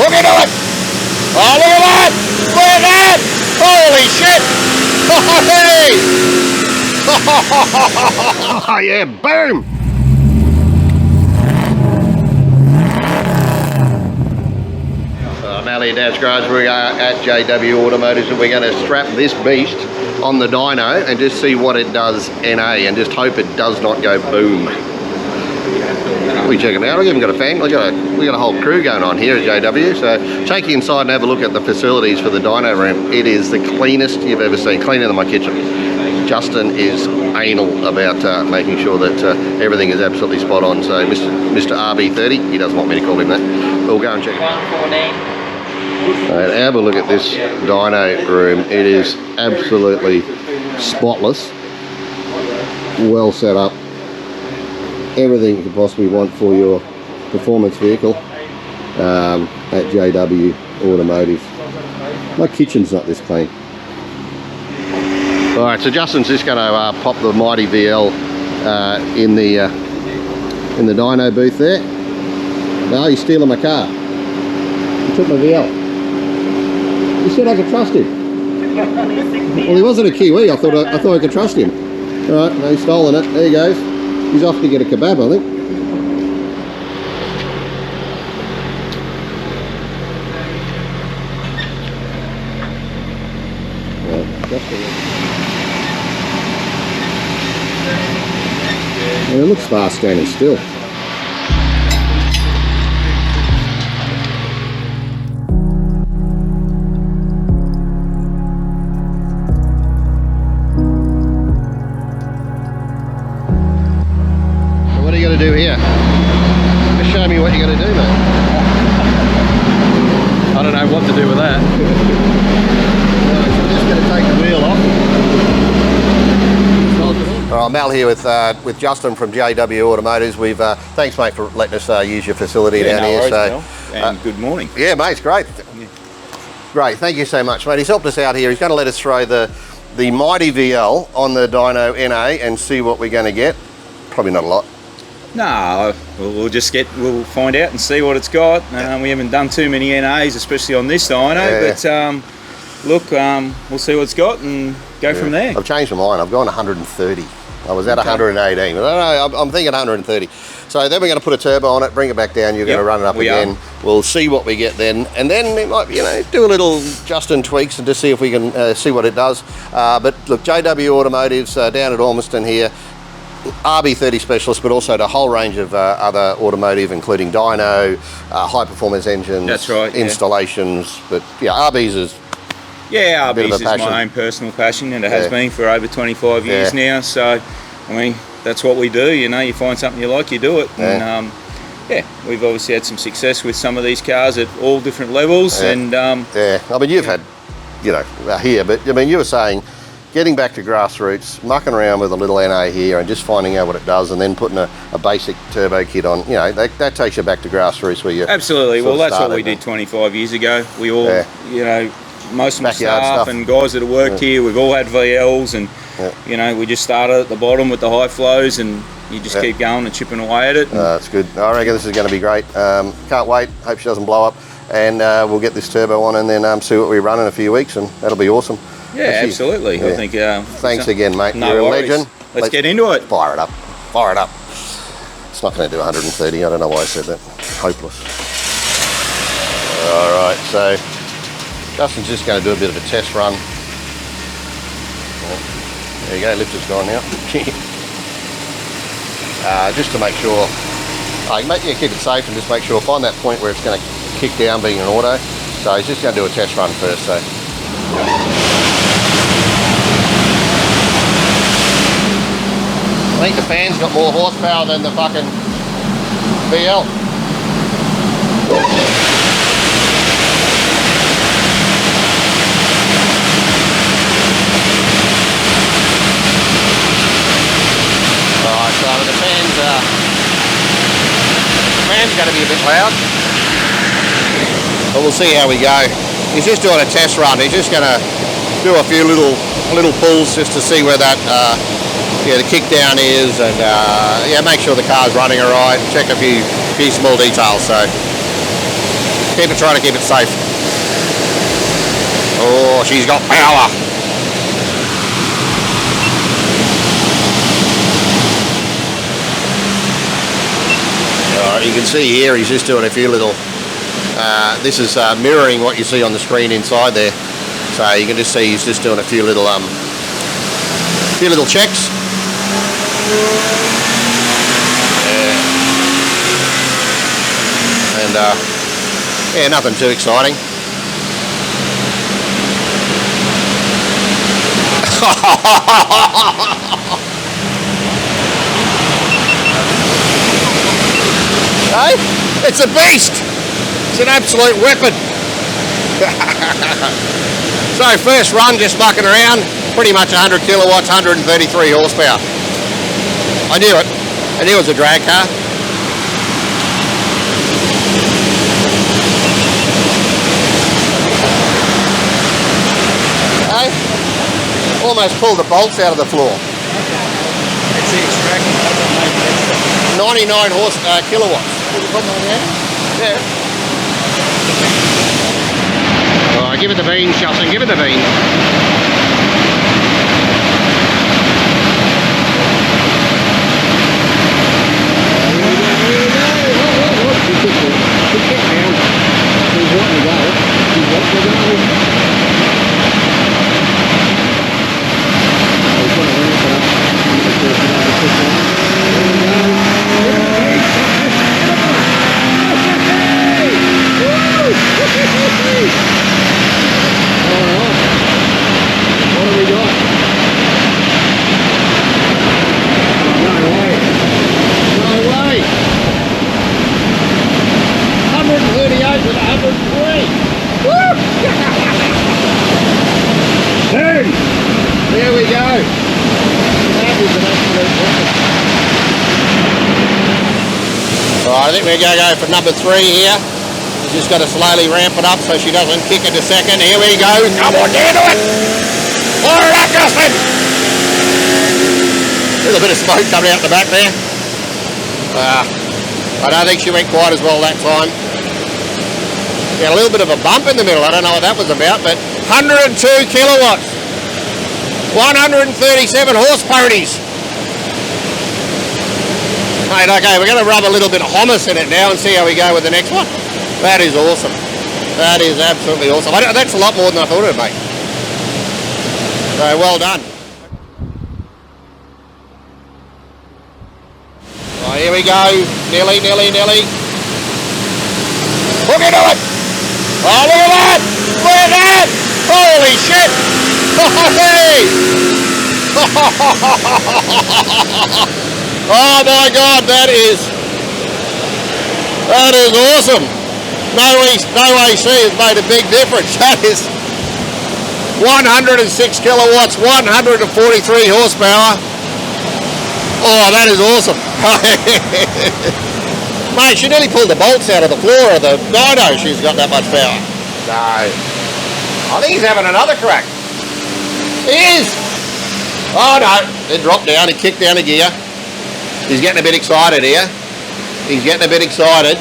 Look into it! Oh, look at that! Look at that! Holy shit! Oh, yeah, boom! I'm Ali Dad's Garage. We are at JW Automotive, and we're going to strap this beast on the dyno and just see what it does NA, and just hope it does not go boom. We check it out. I've even got a fan. We got a whole crew going on here at JW. So take you inside and have a look at the facilities for the dyno room. It is the cleanest you've ever seen, cleaner than my kitchen. Justin is anal about making sure that everything is absolutely spot on. So Mr. RB30, he doesn't want me to call him that. We'll go and check it out. 114. Right, have a look at this dyno room. It is absolutely spotless, well set up. Everything you could possibly want for your performance vehicle at JW Automotive. My kitchen's not this clean. Alright, so Justin's just going to pop the mighty VL in the dyno booth there. No, he's stealing my car. He took my VL. He said I could trust him. Well, he wasn't a Kiwi. I thought I could trust him. Alright, no, he's stolen it. There he goes. He's off to get a kebab, I think. Well, it looks fast standing still. What are you going to do here? Just show me what you're going to do, mate. I don't know what to do with that. Right, so we're just going to take the wheel off. All right, I'm out here with Justin from JW Automotives. We've thanks, mate, for letting us use your facility down here. Worries, and good morning. Yeah, mate, it's great. Yeah. Great, thank you so much, mate. He's helped us out here. He's going to let us throw the mighty VL on the dyno NA and see what we're going to get. Probably not a lot. No, we'll find out and see what it's got. We haven't done too many NAs, especially on this dyno, but look, we'll see what it's got and go from there. I've changed my mind. I've gone 130. I was at 118, but I don't know, I'm thinking 130. So then we're going to put a turbo on it, bring it back down. You're going to run it up again. We'll see what we get then, and then we might, do a little Justin tweaks and just see if we can see what it does. But look, JW Automotive's down at Ormiston here. RB30 specialist, but also the whole range of other automotive, including dyno, high performance engines. That's right. Installations, but yeah, RB's is. Yeah, RB's is my own personal passion, and it has been for over 25 years now. So, I mean, that's what we do. You find something you like, you do it. And we've obviously had some success with some of these cars at all different levels. And I mean, you've had, here, but I mean, you were saying, getting back to grassroots, mucking around with a little NA here and just finding out what it does, and then putting a basic turbo kit on, that takes you back to grassroots where you absolutely. Well, that's what we did 25 years ago. We all, most of my staff and guys that have worked here, we've all had VLs, and we just started at the bottom with the high flows, and you just keep going and chipping away at it. That's good. I reckon this is going to be great. Can't wait. Hope she doesn't blow up, and we'll get this turbo on and then see what we run in a few weeks, and that'll be awesome. Yeah, absolutely. I think. Thanks again, mate. No You're worries. a legend. Let's get into it. Fire it up. Fire it up. It's not going to do 130. I don't know why I said that. Hopeless. All right, so Justin's just going to do a bit of a test run. There you go. Lifter's gone now. Just to make sure. Keep it safe and just make sure. Find that point where it's going to kick down, being an auto. So he's just going to do a test run first. So. I think the fan's got more horsepower than the fucking VL. Alright, so the fan's going to be a bit loud. But we'll see how we go. He's just doing a test run. He's just going to do a few little pulls just to see where that the kick down is, and make sure the car's running all right, check a few small details. So Trying to keep it safe. Oh, she's got power. You can see here he's just doing a few little, this is mirroring what you see on the screen inside there. So you can just see he's just doing a few little checks. And yeah, nothing too exciting. Hey, it's a beast. It's an absolute weapon. So first run, just mucking around, pretty much 100 kilowatts, 133 horsepower. I knew it. I knew it was a drag car. Hey, almost pulled the bolts out of the floor. It's the extracting. 99 kilowatts. Yeah. Oh, give it the beans, Shelton, give it the beans. There we go. That is an absolute weapon. Alright, I think we're going to go for number 3 here. We've just got to slowly ramp it up so she doesn't kick into second. Here we go. Come on, down to it. Fire it up, Justin. There's a bit of smoke coming out the back there. I don't think she went quite as well that time. Got a little bit of a bump in the middle. I don't know what that was about, but 102 kilowatts. 137 horse ponies. Right, okay, we're going to rub a little bit of hummus in it now and see how we go with the next one. That is awesome. That is absolutely awesome. That's a lot more than I thought it would make. So, well done. Right, here we go. Nelly. Hook into it. Oh, look at that. Look at that. Holy shit. Oh my God, that is awesome. No AC has made a big difference. That is 106 kilowatts, 143 horsepower. Oh, that is awesome. Mate, she nearly pulled the bolts out of the floor of the dyno. She's got that much power. No. I think he's having another crack. He is. Oh no, it dropped down, it kicked down a gear. He's getting a bit excited here. He's getting a bit excited.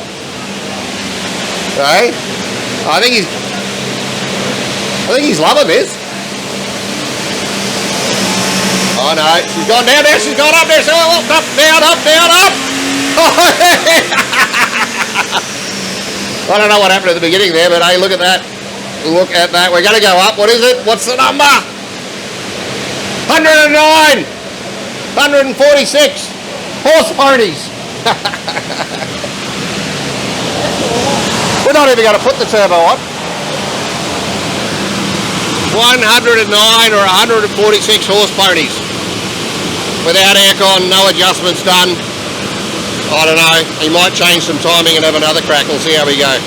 Okay. I think he's loving this. Oh no, she's gone down there, she's gone up there, so up, down, up, down, up. I don't know what happened at the beginning there, but hey, look at that. Look at that. We're going to go up. What is it? What's the number? 109. 146 horse ponies. We're not even going to put the turbo on. 109 or 146 horse ponies. Without aircon, no adjustments done. I don't know. He might change some timing and have another crack. We'll see how we go.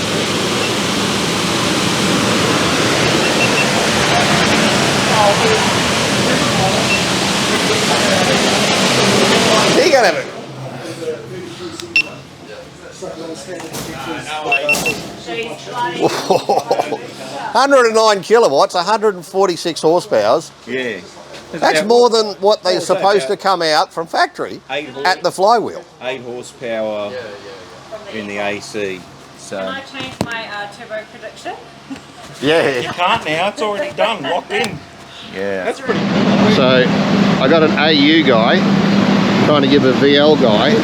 He got it. 109 kilowatts, 146 horsepower. Yeah. That's more than what they're supposed to come out from factory at the flywheel. 8 horsepower in the AC, So. Can I change my turbo prediction? Yeah. You can't now. It's already done. Locked in. Yeah. That's pretty cool. So I got an AU guy trying to give a VL guy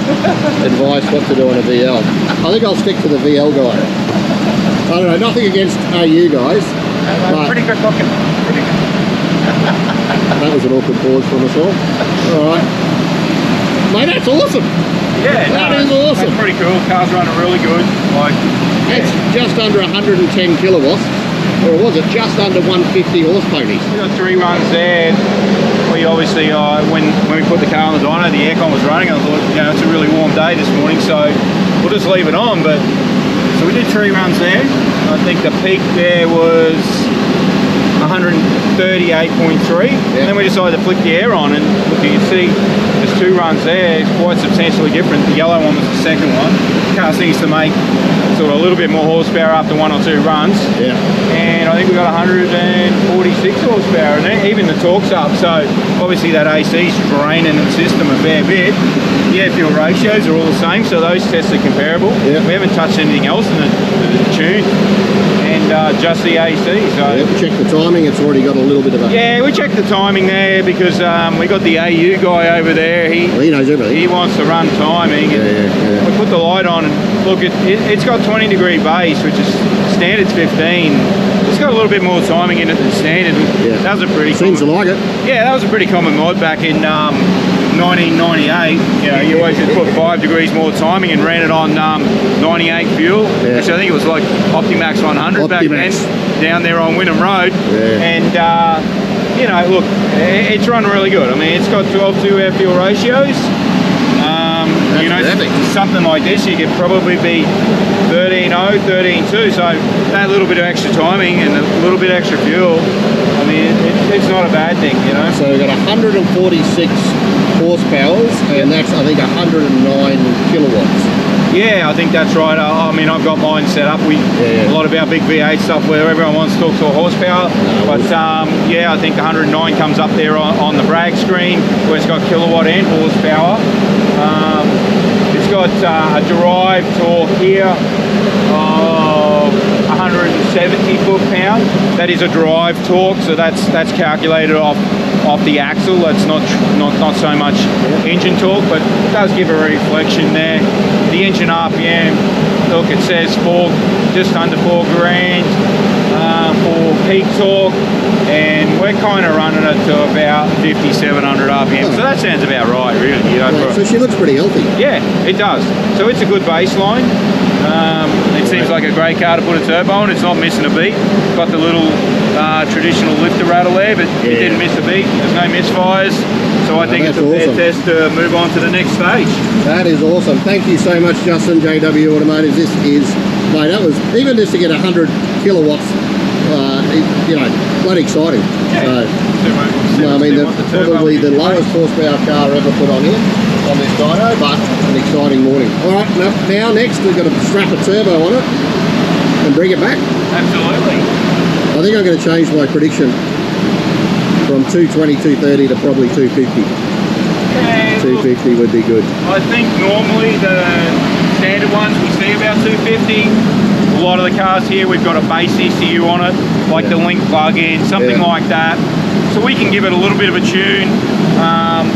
advice what to do on a VL. I think I'll stick to the VL guy. I don't know, nothing against AU guys. But pretty good looking. Pretty good. That was an awkward pause from us all. Alright. Mate, that's awesome. Yeah, that is awesome. That's pretty cool. Car's running really good. Like, it's just under 110 kilowatts. Or was it just under 150 horse ponies? We got 3 runs there. We obviously, when we put the car on the dyno, the aircon was running. I thought, you know, it's a really warm day this morning, so we'll just leave it on. But so we did 3 runs there. I think the peak there was 138.3, and then we decided to flick the air on, and look, you can see there's 2 runs there. It's quite substantially different. The yellow one was the second one. The car seems to make sort of a little bit more horsepower after 1 or 2 runs. Yeah. And I think we got 146 horsepower, and even the torque's up. So obviously that AC's draining the system a fair bit. The air fuel ratios are all the same, so those tests are comparable. Yeah. We haven't touched anything else in the tune, and just the AC. So yeah, check the timing. It's already got a little bit of a. Yeah, we checked the timing there because we got the AU guy over there. He knows everything. He wants to run timing. Yeah. We put the light on, and look, it's got 20-degree base, which is standard's 15. It's got a little bit more timing in it than standard. Yeah. That was a pretty. Seems to like it. Yeah, that was a pretty common mod back in 1998. You know, you always just put 5 degrees more timing and ran it on 98 fuel, which I think it was like Optimax 100 back then, down there on Wynnum Road. Yeah. And you know, look, it's run really good. I mean, it's got 12:2 air fuel ratios. You know, something like this, you could probably be 13.0, 13.2. So that little bit of extra timing and a little bit extra fuel, I mean, it's not a bad thing, you know. So we've got 146 horsepowers, and that's, I think, 109 kilowatts. Yeah, I think that's right. I mean, I've got mine set up. A lot of our big V8 stuff where everyone wants to talk to a horsepower. But yeah, I think 109 comes up there on the brag screen where it's got kilowatt and horsepower. It's got a drive torque here of 170 foot-pound. That is a drive torque, so that's calculated off the axle. That's not so much engine torque, but it does give a reflection there. The engine RPM, look, it says just under 4 grand for peak torque, and we're kind of running it to about 5,700 RPM. So that sounds about right, really. You know, so she looks pretty healthy. Yeah, it does. So it's a good baseline. It seems like a great car to put a turbo on. It's not missing a beat. Got the little traditional lifter rattle there, but it didn't miss a beat. There's no misfires. So I think it's a fair test to move on to the next stage. That is awesome. Thank you so much, Justin, JW Automotive. This is, mate, that was, even just to get 100 kilowatts, you know, bloody exciting. Yeah. So, I mean, probably the lowest horsepower car ever put on here, on this dyno, but an exciting morning. All right, now next we've got to strap a turbo on it and bring it back. Absolutely. I think I'm going to change my prediction from 220, 230 to probably 250. Yeah, 250 would be good. I think normally the standard ones we see about 250. A lot of the cars here, we've got a base ECU on it, like the Link plug-in, something like that. So we can give it a little bit of a tune.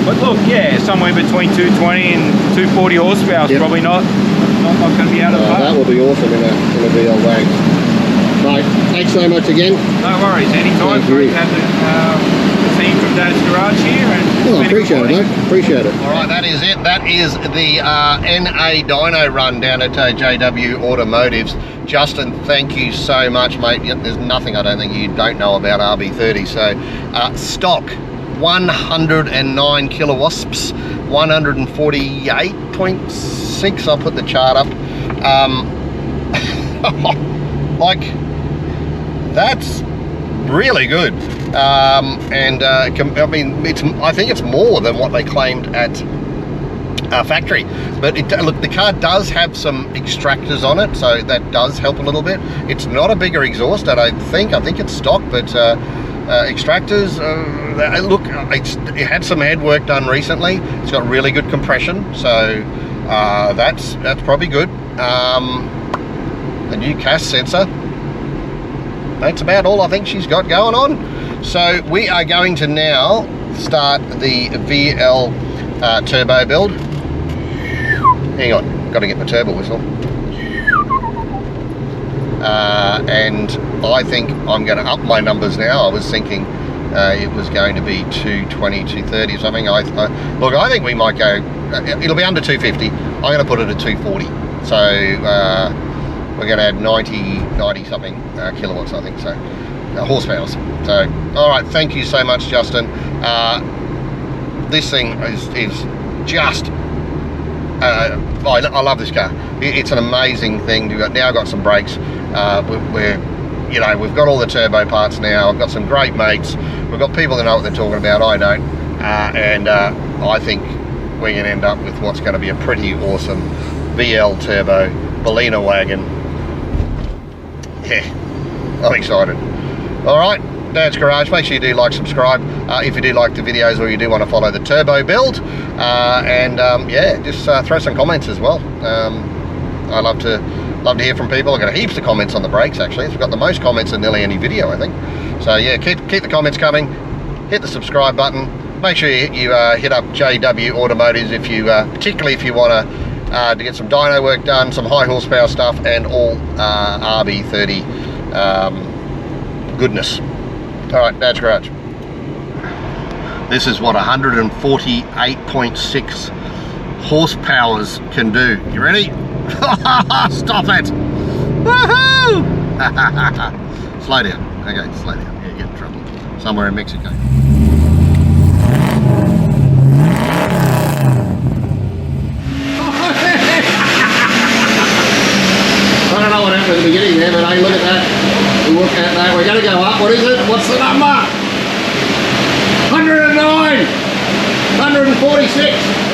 But look, yeah, somewhere between 220 and 240 horsepower is probably not going to be out of the park. That will be awesome in a VL range. Mate, thanks so much again. No worries, anytime. Great to have the team from Dad's Garage here. And appreciate it, mate. Appreciate it. All right, that is it. That is the NA dyno run down at JW Automotive's. Justin, thank you so much, mate. There's nothing I don't think you don't know about RB30. So, stock 109 kilowatts, 148.6. I'll put the chart up. Like, that's really good. I mean, I think it's more than what they claimed at factory. But look, the car does have some extractors on it, so that does help a little bit. It's not a bigger exhaust, I don't think. I think it's stock, but extractors, look, it had some head work done recently. It's got really good compression, so that's probably good. a new CAS sensor. That's about all I think she's got going on. So we are going to now start the VL turbo build. Hang on, got to get my turbo whistle. And I think I'm going to up my numbers now. I was thinking it was going to be 220, 230 or something. Look, I think we might go, it'll be under 250. I'm going to put it at 240. So we're going to add 90 something kilowatts, I think, so horsepower. So, all right, thank you so much, Justin. This thing is just, I love this car. It's an amazing thing. We've now got some brakes. We've got all the turbo parts now. I've got some great mates. We've got people that know what they're talking about. I don't. I think we're going to end up with what's going to be a pretty awesome VL turbo Bellina wagon. Yeah, I'm excited. All right, Dad's Garage. Make sure you do like, subscribe if you do like the videos, or you do want to follow the turbo build. Yeah, just throw some comments as well. I love to hear from people. I've got heaps of comments on the brakes, actually. We've got the most comments in nearly any video, I think. So yeah, keep the comments coming. Hit the subscribe button. Make sure you hit up JW Automotive if you, particularly if you want to get some dyno work done, some high horsepower stuff, and all RB30 goodness. All right, Dad's Garage. This is what 148.6 horsepowers can do. You ready? Stop it! Woohoo! Slow down. Okay, slow down. Yeah, you get in trouble. Somewhere in Mexico. I don't know what happened at the beginning there, but hey, look at that. We look at that. We're going to go up. What is it? What's the number? 109! 146!